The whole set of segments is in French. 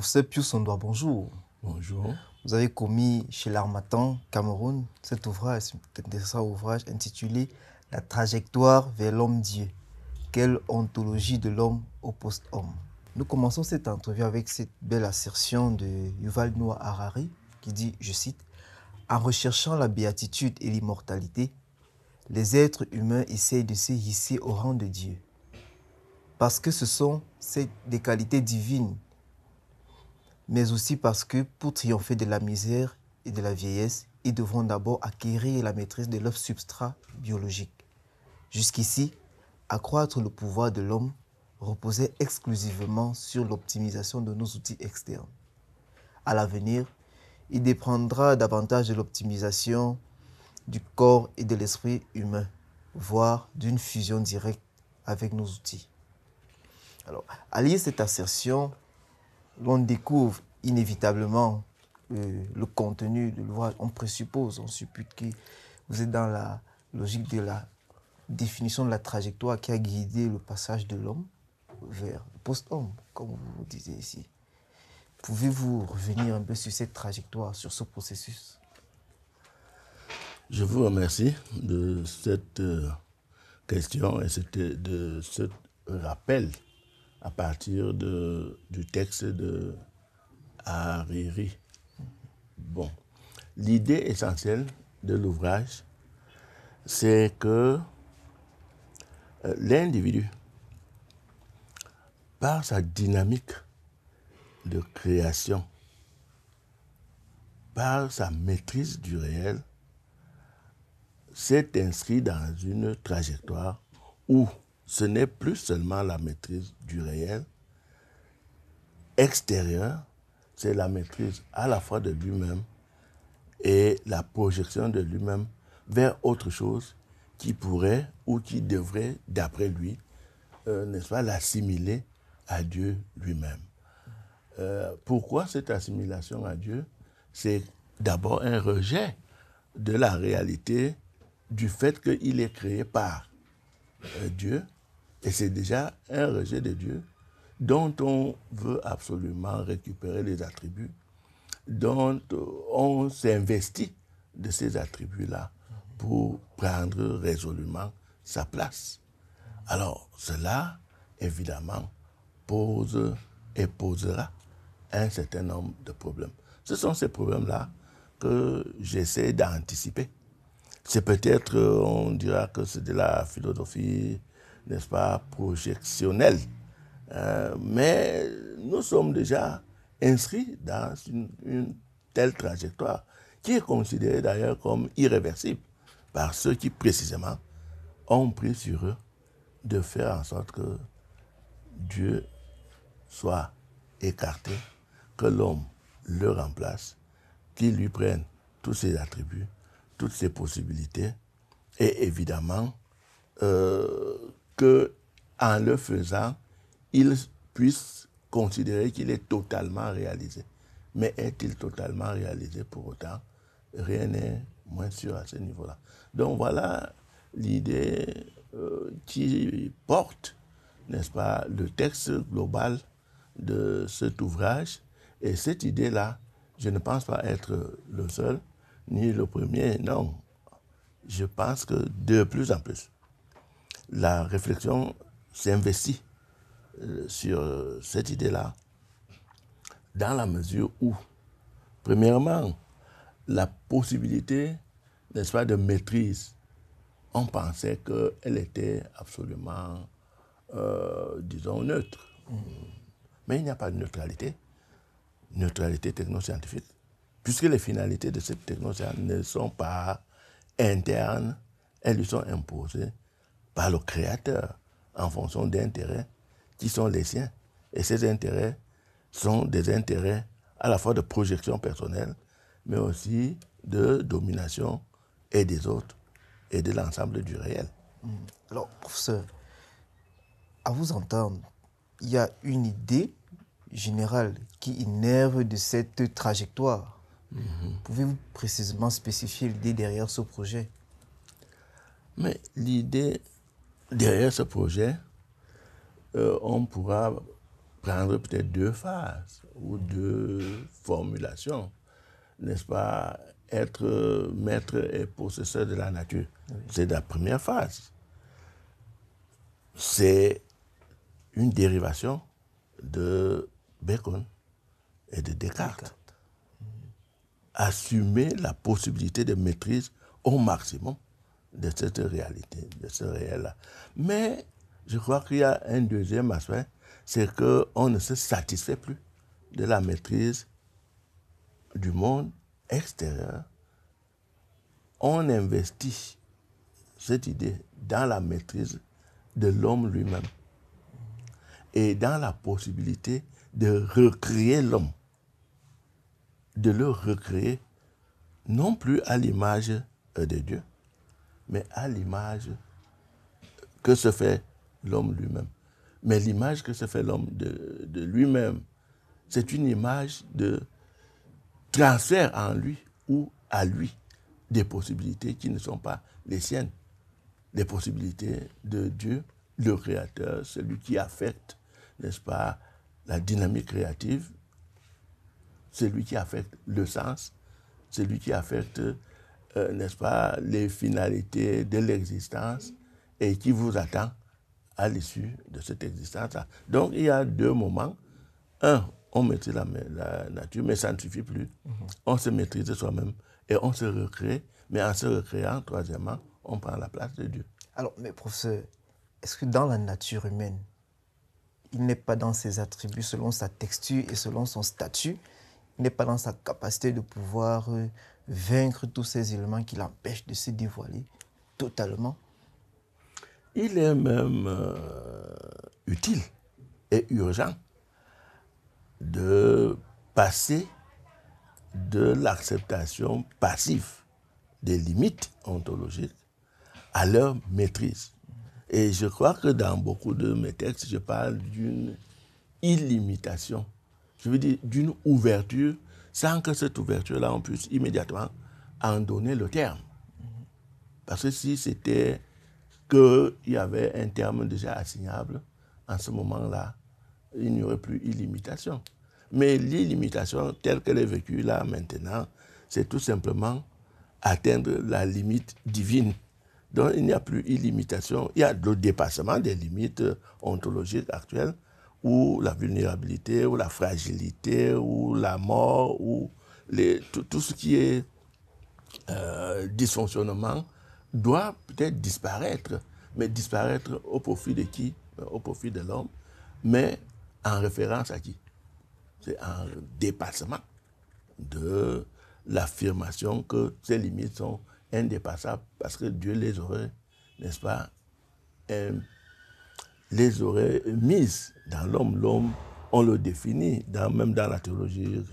Professeur Pius Ondoa, bonjour. Bonjour. Vous avez commis chez l'Harmattan, Cameroun, cet ouvrage, cet intéressant ouvrage intitulé « La trajectoire vers l'homme-dieu. Quelle ontologie de l'homme au post-homme ». Nous commençons cette entrevue avec cette belle assertion de Yuval Noah Harari qui dit, je cite, « En recherchant la béatitude et l'immortalité, les êtres humains essayent de se hisser au rang de Dieu. Parce que ce sont des qualités divines, mais aussi parce que pour triompher de la misère et de la vieillesse, ils devront d'abord acquérir la maîtrise de leur substrat biologique. Jusqu'ici, accroître le pouvoir de l'homme reposait exclusivement sur l'optimisation de nos outils externes. À l'avenir, il dépendra davantage de l'optimisation du corps et de l'esprit humain, voire d'une fusion directe avec nos outils. Alors, à lire cette assertion, l'on découvre inévitablement le contenu de l'ouvrage. On présuppose, on suppute que vous êtes dans la logique de la définition de la trajectoire qui a guidé le passage de l'homme vers le post-homme, comme vous disiez ici. Pouvez-vous revenir un peu sur cette trajectoire, sur ce processus? Je vous remercie de cette question et de ce rappel à partir du texte de Hariri. Bon, l'idée essentielle de l'ouvrage, c'est que l'individu, par sa dynamique de création, par sa maîtrise du réel, s'est inscrit dans une trajectoire où ce n'est plus seulement la maîtrise du réel extérieur, c'est la maîtrise à la fois de lui-même et la projection de lui-même vers autre chose qui pourrait ou qui devrait, d'après lui, n'est-ce pas, l'assimiler à Dieu lui-même. Pourquoi cette assimilation à Dieu? C'est d'abord un rejet de la réalité du fait qu'il est créé par Dieu, et c'est déjà un rejet de Dieu dont on veut absolument récupérer les attributs, dont on s'investit de ces attributs-là pour prendre résolument sa place. Alors, cela, évidemment, pose et posera un certain nombre de problèmes. Ce sont ces problèmes-là que j'essaie d'anticiper. C'est peut-être, on dira que c'est de la philosophie, n'est-ce pas, projectionnelle. Mais nous sommes déjà inscrits dans une telle trajectoire qui est considérée d'ailleurs comme irréversible par ceux qui, précisément, ont pris sur eux de faire en sorte que Dieu soit écarté, que l'homme le remplace, qu'il lui prenne tous ses attributs, toutes ses possibilités, et évidemment que en le faisant, il puisse considérer qu'il est totalement réalisé. Mais est-il totalement réalisé pour autant? Rien n'est moins sûr à ce niveau-là. Donc voilà l'idée qui porte, n'est-ce pas, le texte global de cet ouvrage. Et cette idée-là, je ne pense pas être le seul, ni le premier, non. Je pense que de plus en plus, la réflexion s'investit sur cette idée-là, dans la mesure où, premièrement, la possibilité, n'est-ce pas, de maîtrise, on pensait qu'elle était absolument, disons, neutre. Mais il n'y a pas de neutralité technoscientifique, puisque les finalités de cette technoscience ne sont pas internes, elles lui sont imposées par le Créateur en fonction d'intérêts qui sont les siens. Et ces intérêts sont des intérêts à la fois de projection personnelle, mais aussi de domination et des autres et de l'ensemble du réel. Alors, professeur, à vous entendre, il y a une idée générale qui innerve de cette trajectoire. Pouvez-vous précisément spécifier l'idée derrière ce projet? Mais l'idée derrière ce projet, on pourra prendre peut-être 2 phases ou 2 formulations, n'est-ce pas? Être maître et possesseur de la nature. Oui. C'est la première phase. C'est une dérivation de Bacon et de Descartes. Assumer la possibilité de maîtrise au maximum de cette réalité, de ce réel-là. Mais je crois qu'il y a un deuxième aspect, c'est qu'on ne se satisfait plus de la maîtrise du monde extérieur. On investit cette idée dans la maîtrise de l'homme lui-même et dans la possibilité de recréer l'homme, de le recréer non plus à l'image de Dieu, mais à l'image que se fait l'homme lui-même. Mais l'image que se fait l'homme de lui-même, c'est une image de transfert en lui ou à lui des possibilités qui ne sont pas les siennes. Les possibilités de Dieu, le Créateur, celui qui affecte, n'est-ce pas, la dynamique créative, celui qui affecte le sens, celui qui affecte, n'est-ce pas, les finalités de l'existence et qui vous attend à l'issue de cette existence-là. Donc, il y a 2 moments. Un, on maîtrise la nature, mais ça ne suffit plus. On se maîtrise soi-même et on se recrée, mais en se recréant, troisièmement, on prend la place de Dieu. Alors, mais professeur, est-ce que dans la nature humaine, il n'est pas dans ses attributs, selon sa texture et selon son statut, il n'est pas dans sa capacité de pouvoir vaincre tous ces éléments qui l'empêchent de se dévoiler totalement? Il est même utile et urgent de passer de l'acceptation passive des limites ontologiques à leur maîtrise. Et je crois que dans beaucoup de mes textes, je parle d'une illimitation. Je veux dire d'une ouverture, sans que cette ouverture-là, on puisse immédiatement en donner le terme. Parce que si c'était qu'il y avait un terme déjà assignable, en ce moment-là, il n'y aurait plus illimitation. Mais l'illimitation, telle qu'elle est vécue là maintenant, c'est tout simplement atteindre la limite divine. Donc il n'y a plus illimitation, il y a le dépassement des limites ontologiques actuelles, ou la vulnérabilité, ou la fragilité, ou la mort, ou tout ce qui est dysfonctionnement doit peut-être disparaître, mais disparaître au profit de qui? Au profit de l'homme, mais en référence à qui? C'est un dépassement de l'affirmation que ces limites sont indépassables parce que Dieu les aurait, n'est-ce pas, les aurait mises dans l'homme. L'homme, on le définit, même dans la théologie,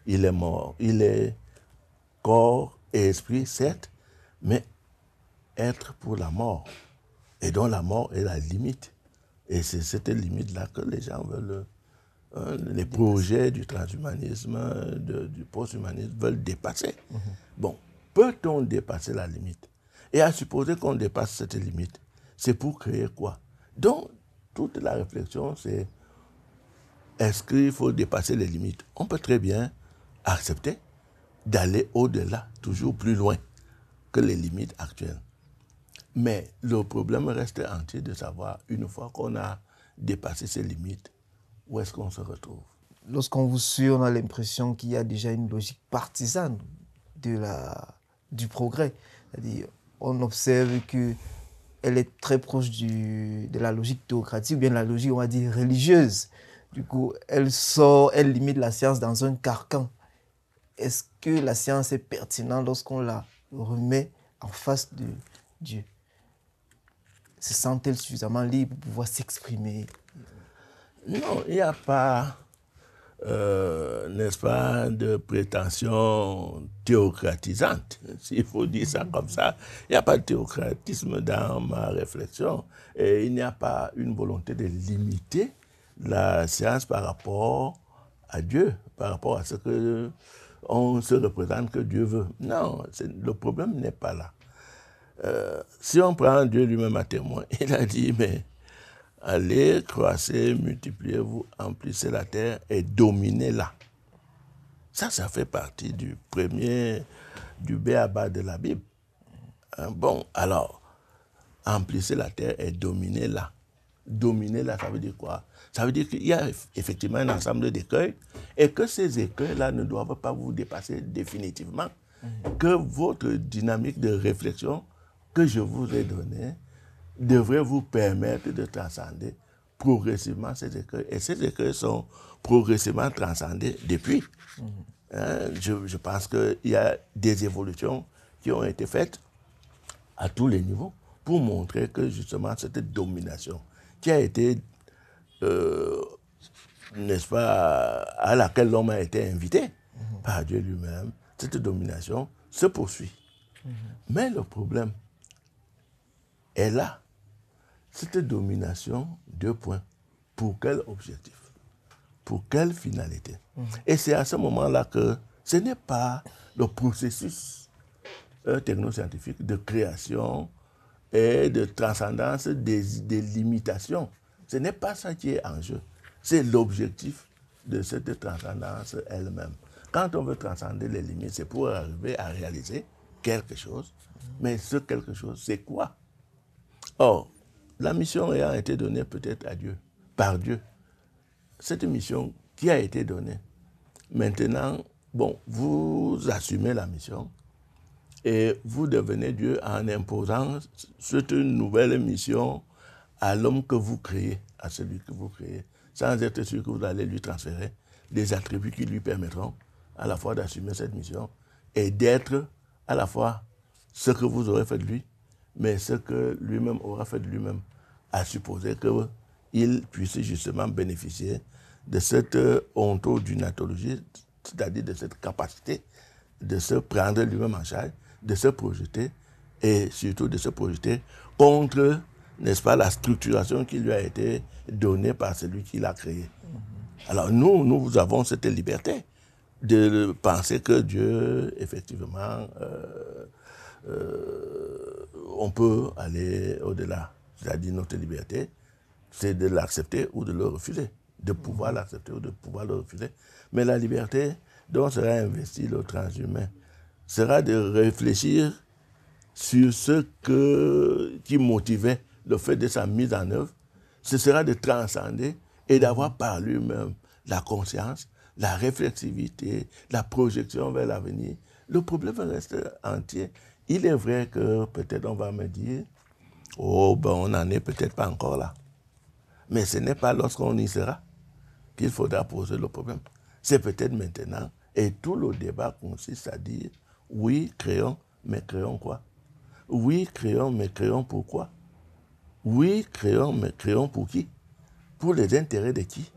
il est mort, il est corps et esprit, certes, mais être pour la mort. Et donc la mort est la limite. Et c'est cette limite-là que les gens veulent, les projets du transhumanisme, du posthumanisme veulent dépasser. Bon, peut-on dépasser la limite? Et à supposer qu'on dépasse cette limite, c'est pour créer quoi? Donc, toute la réflexion, c'est est-ce qu'il faut dépasser les limites? On peut très bien accepter d'aller au-delà, toujours plus loin que les limites actuelles. Mais le problème reste entier de savoir, une fois qu'on a dépassé ces limites, où est-ce qu'on se retrouve? Lorsqu'on vous suit, on a l'impression qu'il y a déjà une logique partisane du progrès. C'est-à-dire, on observe qu'elle est très proche de la logique théocratique, ou bien la logique, on va dire, religieuse. Du coup, elle limite la science dans un carcan. Est-ce que la science est pertinente lorsqu'on la remet en face de Dieu? Se sent-elle suffisamment libre pour pouvoir s'exprimer? Non, il n'y a pas, n'est-ce pas, de prétention théocratisante, s'il faut dire ça comme ça. Il n'y a pas de théocratisme dans ma réflexion. Et il n'y a pas une volonté de limiter la science par rapport à Dieu, par rapport à ce que on se représente que Dieu veut. Non, le problème n'est pas là. Si on prend Dieu lui-même à témoin, il a dit, mais allez, croissez, multipliez-vous, emplissez la terre et dominez-la. Ça fait partie du b.a.-ba de la Bible. Bon, alors, emplissez la terre et dominez-la. Dominez-la, ça veut dire quoi? Ça veut dire qu'il y a effectivement un ensemble d'écueils et que ces écueils-là ne doivent pas vous dépasser définitivement. Que votre dynamique de réflexion que je vous ai donnée devrait vous permettre de transcender progressivement ces écueils. Et ces écueils sont progressivement transcendés depuis. Je pense qu'il y a des évolutions qui ont été faites à tous les niveaux pour montrer que justement cette domination qui a été, n'est-ce pas, à laquelle l'homme a été invité par Dieu lui-même, cette domination se poursuit. Mais le problème est là. Cette domination, 2 points. Pour quel objectif? Pour quelle finalité? Et c'est à ce moment-là que ce n'est pas le processus technoscientifique de création et de transcendance des limitations. Ce n'est pas ça qui est en jeu. C'est l'objectif de cette transcendance elle-même. Quand on veut transcender les limites, c'est pour arriver à réaliser quelque chose. Mais ce quelque chose, c'est quoi? Or, la mission ayant été donnée peut-être à Dieu, par Dieu, cette mission qui a été donnée, maintenant, bon, vous assumez la mission et vous devenez Dieu en imposant cette nouvelle mission à l'homme que vous créez, à celui que vous créez, sans être sûr que vous allez lui transférer des attributs qui lui permettront à la fois d'assumer cette mission et d'être à la fois ce que vous aurez fait de lui, mais ce que lui-même aura fait de lui-même, à supposer qu'il puisse justement bénéficier de cette ontodunatologie, c'est-à-dire de cette capacité de se prendre lui-même en charge, de se projeter et surtout de se projeter contre, n'est-ce pas, la structuration qui lui a été donnée par celui qui l'a créé. Alors nous avons cette liberté de penser que Dieu, effectivement, on peut aller au-delà. C'est-à-dire notre liberté, c'est de l'accepter ou de le refuser, de pouvoir l'accepter ou de pouvoir le refuser. Mais la liberté dont sera investi le transhumain sera de réfléchir sur ce qui motivait le fait de sa mise en œuvre. Ce sera de transcender et d'avoir par lui-même la conscience, la réflexivité, la projection vers l'avenir. Le problème reste entier. Il est vrai que peut-être on va me dire, oh ben on n'en est peut-être pas encore là. Mais ce n'est pas lorsqu'on y sera qu'il faudra poser le problème. C'est peut-être maintenant. Et tout le débat consiste à dire, oui, créons, mais créons quoi? Oui, créons, mais créons pourquoi? Oui, créons, mais créons pour qui? Pour les intérêts de qui?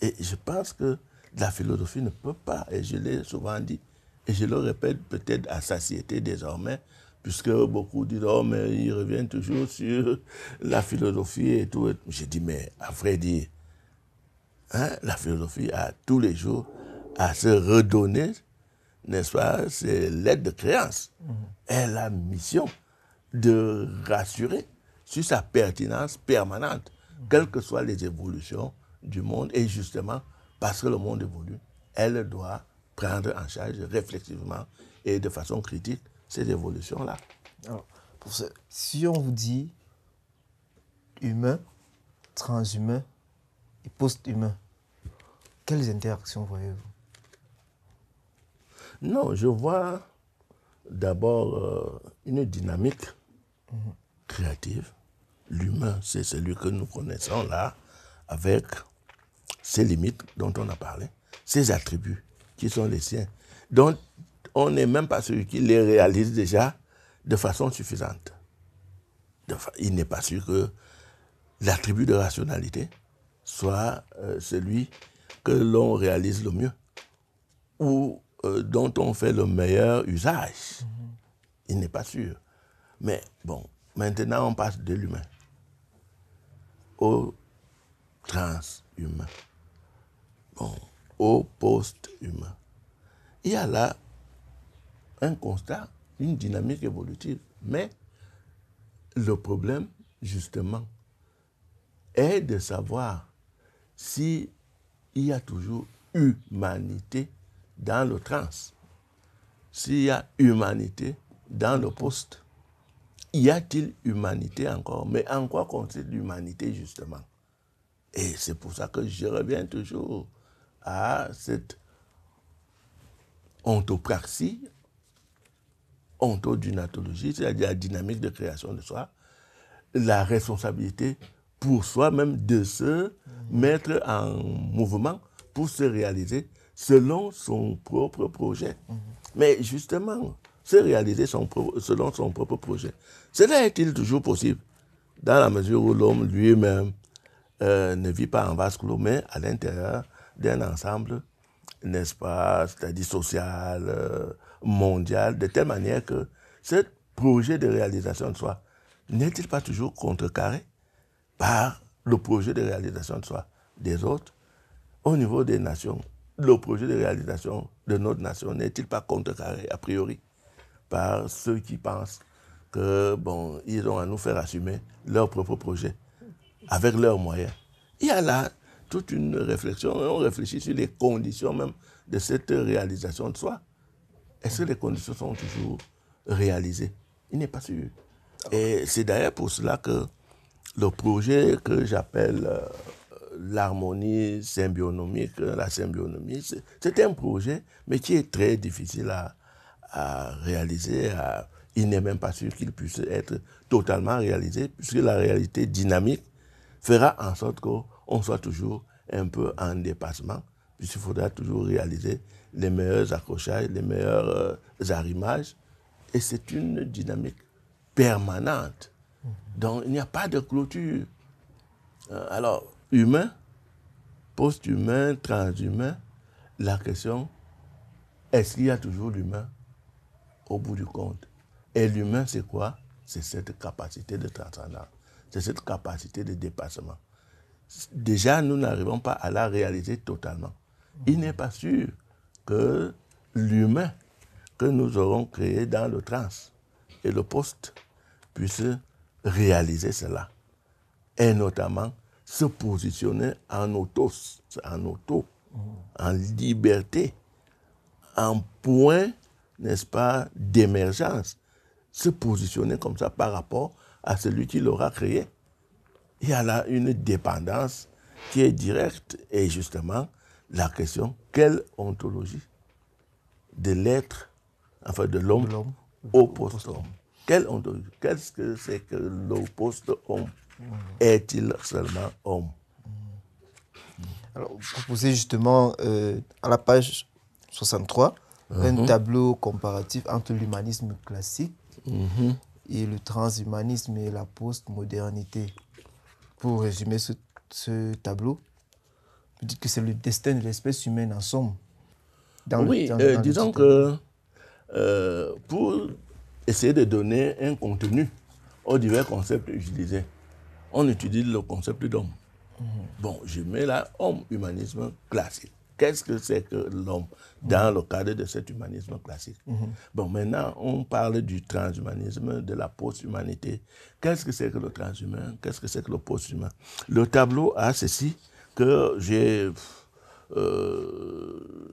Et je pense que la philosophie ne peut pas, et je l'ai souvent dit, et je le répète peut-être à satiété désormais, puisque beaucoup disent, oh, mais il revient toujours sur la philosophie et tout. J'ai dit, mais à vrai dire, la philosophie a tous les jours à se redonner, n'est-ce pas, c'est l'aide de créance. Elle a la mission de rassurer sur sa pertinence permanente, quelles que soient les évolutions du monde. Et justement, parce que le monde évolue, elle doit prendre en charge réflexivement et de façon critique ces évolutions-là. Alors, si on vous dit humain, transhumain et post-humain, quelles interactions voyez-vous? Non, je vois d'abord une dynamique créative. L'humain, c'est celui que nous connaissons là, avec ses limites dont on a parlé, ses attributs qui sont les siens, dont on n'est même pas celui qui les réalise déjà de façon suffisante. Il n'est pas sûr que l'attribut de rationalité soit celui que l'on réalise le mieux ou dont on fait le meilleur usage. Il n'est pas sûr. Mais bon, maintenant on passe de l'humain au transhumain, bon, au post-humain. Il y a là un constat, une dynamique évolutive. Mais le problème, justement, est de savoir s'il y a toujours humanité dans le trans, s'il y a humanité dans le post. Y a-t-il humanité encore? Mais en quoi consiste l'humanité, justement? Et c'est pour ça que je reviens toujours à cette ontopraxie, ontodunatologie, c'est-à-dire la dynamique de création de soi, la responsabilité pour soi-même de se mettre en mouvement pour se réaliser selon son propre projet. Mais justement, se réaliser selon son propre projet, cela est-il toujours possible dans la mesure où l'homme lui-même ne vit pas en vase clos, mais à l'intérieur d'un ensemble, n'est-ce pas, c'est-à-dire social, mondial, de telle manière que ce projet de réalisation de soi n'est-il pas toujours contrecarré par le projet de réalisation de soi des autres? Au niveau des nations, le projet de réalisation de notre nation n'est-il pas contrecarré a priori par ceux qui pensent que, bon, ils ont à nous faire assumer leur propre projet avec leurs moyens? Il y a là toute une réflexion, on réfléchit sur les conditions même de cette réalisation de soi. Est-ce que les conditions sont toujours réalisées? Il n'est pas sûr. Et c'est d'ailleurs pour cela que le projet que j'appelle l'harmonie symbionomique, la symbionomie, c'est un projet, mais qui est très difficile à réaliser. Il n'est même pas sûr qu'il puisse être totalement réalisé, puisque la réalité dynamique fera en sorte qu'on soit toujours un peu en dépassement, puisqu'il faudra toujours réaliser les meilleurs accrochages, les meilleurs arrimages. Et c'est une dynamique permanente. Donc, il n'y a pas de clôture. Alors, humain, post-humain, transhumain, la question, est-ce qu'il y a toujours l'humain au bout du compte? Et l'humain, c'est quoi? C'est cette capacité de transcendance, c'est cette capacité de dépassement. Déjà, nous n'arrivons pas à la réaliser totalement. Il n'est pas sûr que l'humain que nous aurons créé dans le trans et le post puisse réaliser cela. Et notamment se positionner en auto, en liberté, en point, n'est-ce pas, d'émergence. Se positionner comme ça par rapport à celui qui l'aura créé. Il y a là une dépendance qui est directe. Et justement, la question, quelle ontologie de l'être, enfin de l'homme au post-homme? Quelle ontologie? Qu'est-ce que c'est que le post-homme? Est-il seulement homme? Alors, vous proposez justement à la page 63 un tableau comparatif entre l'humanisme classique et le transhumanisme et la postmodernité. Pour résumer ce tableau, vous dites que c'est le destin de l'espèce humaine en somme. Disons que pour essayer de donner un contenu aux divers concepts utilisés, on utilise le concept d'homme. Bon, je mets là homme, humanisme classique. Qu'est-ce que c'est que l'homme dans le cadre de cet humanisme classique? Bon, maintenant, on parle du transhumanisme, de la post-humanité. Qu'est-ce que c'est que le transhumain? Qu'est-ce que c'est que le post-humain? Le tableau a ceci que j'ai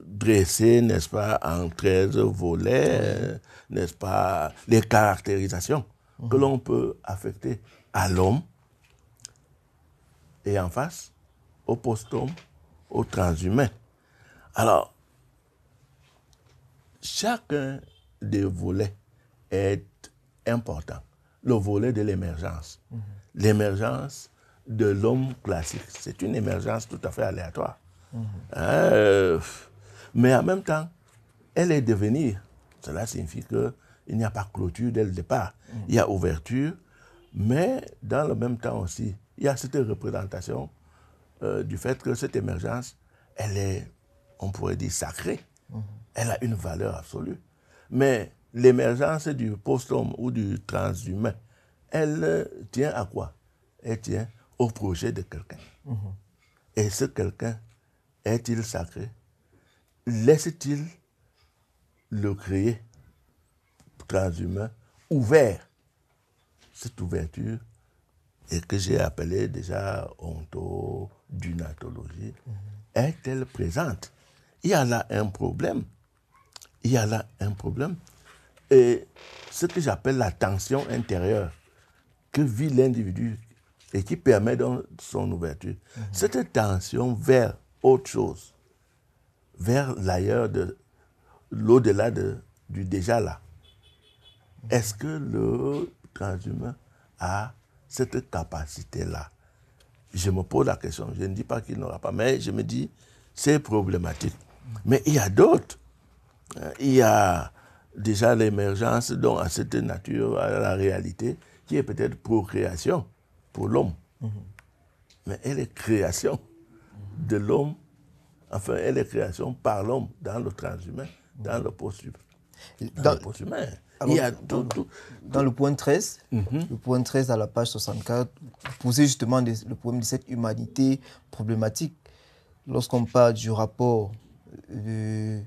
dressé, n'est-ce pas, en 13 volets, n'est-ce pas, les caractérisations que l'on peut affecter à l'homme et en face, au post-homme, au transhumain. Alors, chacun des volets est important. Le volet de l'émergence. L'émergence de l'homme classique. C'est une émergence tout à fait aléatoire. Mais en même temps, elle est devenir. Cela signifie qu'il n'y a pas clôture dès le départ. Il y a ouverture, mais dans le même temps aussi, il y a cette représentation du fait que cette émergence, elle est, on pourrait dire, sacrée. Elle a une valeur absolue. Mais l'émergence du post-homme ou du transhumain, elle tient à quoi? Elle tient au projet de quelqu'un. Et ce quelqu'un, est-il sacré? Laisse-t-il le créer, transhumain, ouvert? Cette ouverture et que j'ai appelée déjà ontodunatologie, est-elle présente? Il y a là un problème. Il y a là un problème. Et ce que j'appelle la tension intérieure que vit l'individu et qui permet donc son ouverture. Cette tension vers autre chose, vers l'ailleurs, l'au-delà du déjà là. Est-ce que le transhumain a cette capacité-là? Je me pose la question. Je ne dis pas qu'il n'aura pas, mais je me dis, c'est problématique. Mais il y a d'autres. Il y a déjà l'émergence donc à cette nature, à la réalité, qui est peut-être procréation pour l'homme. Mais elle est création de l'homme, enfin, elle est création par l'homme dans le transhumain, dans le post-humain. Il y a dans le point 13, le point 13 à la page 64, vous posez justement le problème de cette humanité problématique. Lorsqu'on parle du rapport de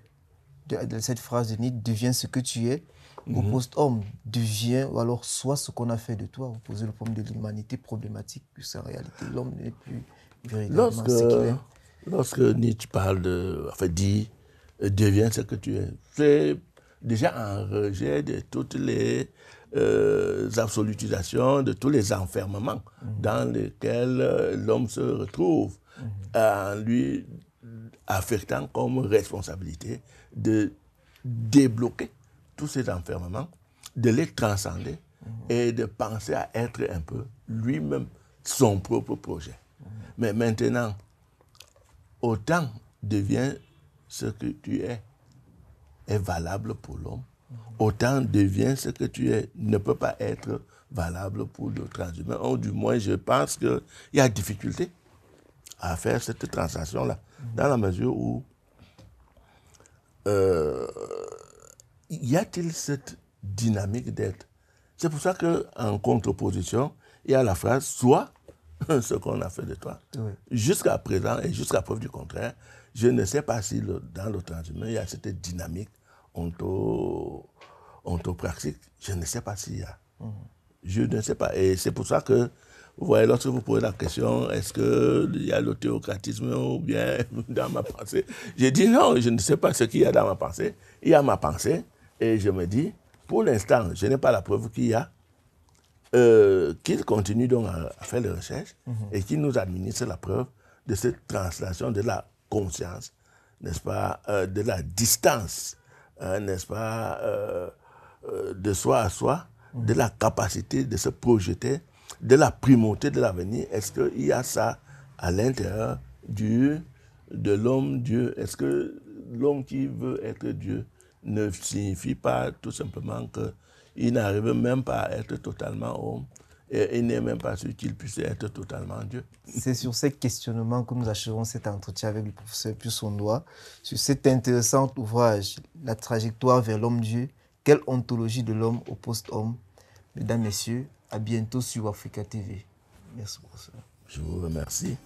cette phrase de Nietzsche, deviens ce que tu es, au post-homme, deviens, ou alors sois ce qu'on a fait de toi. Vous posez le problème de l'humanité problématique, puisqu'en réalité, l'homme n'est plus véritablement ce qu'il est. Lorsque Nietzsche dit deviens ce que tu es, c'est déjà un rejet de toutes les absolutisations, de tous les enfermements dans lesquels l'homme se retrouve, en lui affectant comme responsabilité de débloquer tous ces enfermements, de les transcender et de penser à être un peu lui-même son propre projet. Mais maintenant, autant devient ce que tu es valable pour l'homme, autant devient ce que tu es ne peut pas être valable pour le transhumain. Ou du moins, je pense qu'il y a difficulté à faire cette translation-là, dans la mesure où y a-t-il cette dynamique d'être? C'est pour ça qu'en contreposition, il y a la phrase « sois ce qu'on a fait de toi ». Jusqu'à présent, et jusqu'à preuve du contraire, je ne sais pas si dans le transhumain, il y a cette dynamique ontopraxique. Je ne sais pas s'il y a. Je ne sais pas. Et c'est pour ça que, vous voyez, lorsque vous posez la question, est-ce qu'il y a le théocratisme ou bien dans ma pensée? J'ai dit non, je ne sais pas ce qu'il y a dans ma pensée. Il y a ma pensée et je me dis, pour l'instant, je n'ai pas la preuve qu'il y a, qu'il continue donc à faire les recherches et qu'il nous administre la preuve de cette translation de la conscience, n'est-ce pas, de la distance, n'est-ce pas, de soi à soi, de la capacité de se projeter, de la primauté de l'avenir. Est-ce qu'il y a ça à l'intérieur de l'homme Dieu? Est-ce que l'homme qui veut être Dieu ne signifie pas tout simplement qu'il n'arrive même pas à être totalement homme et il n'est même pas sûr qu'il puisse être totalement Dieu? C'est sur ces questionnements que nous achevons cet entretien avec le professeur Pius-Ondoa, sur cet intéressant ouvrage, La trajectoire vers l'homme-dieu, quelle ontologie de l'homme au post-homme. Mesdames, Messieurs, à bientôt sur Africa TV. Merci, professeur. Je vous remercie.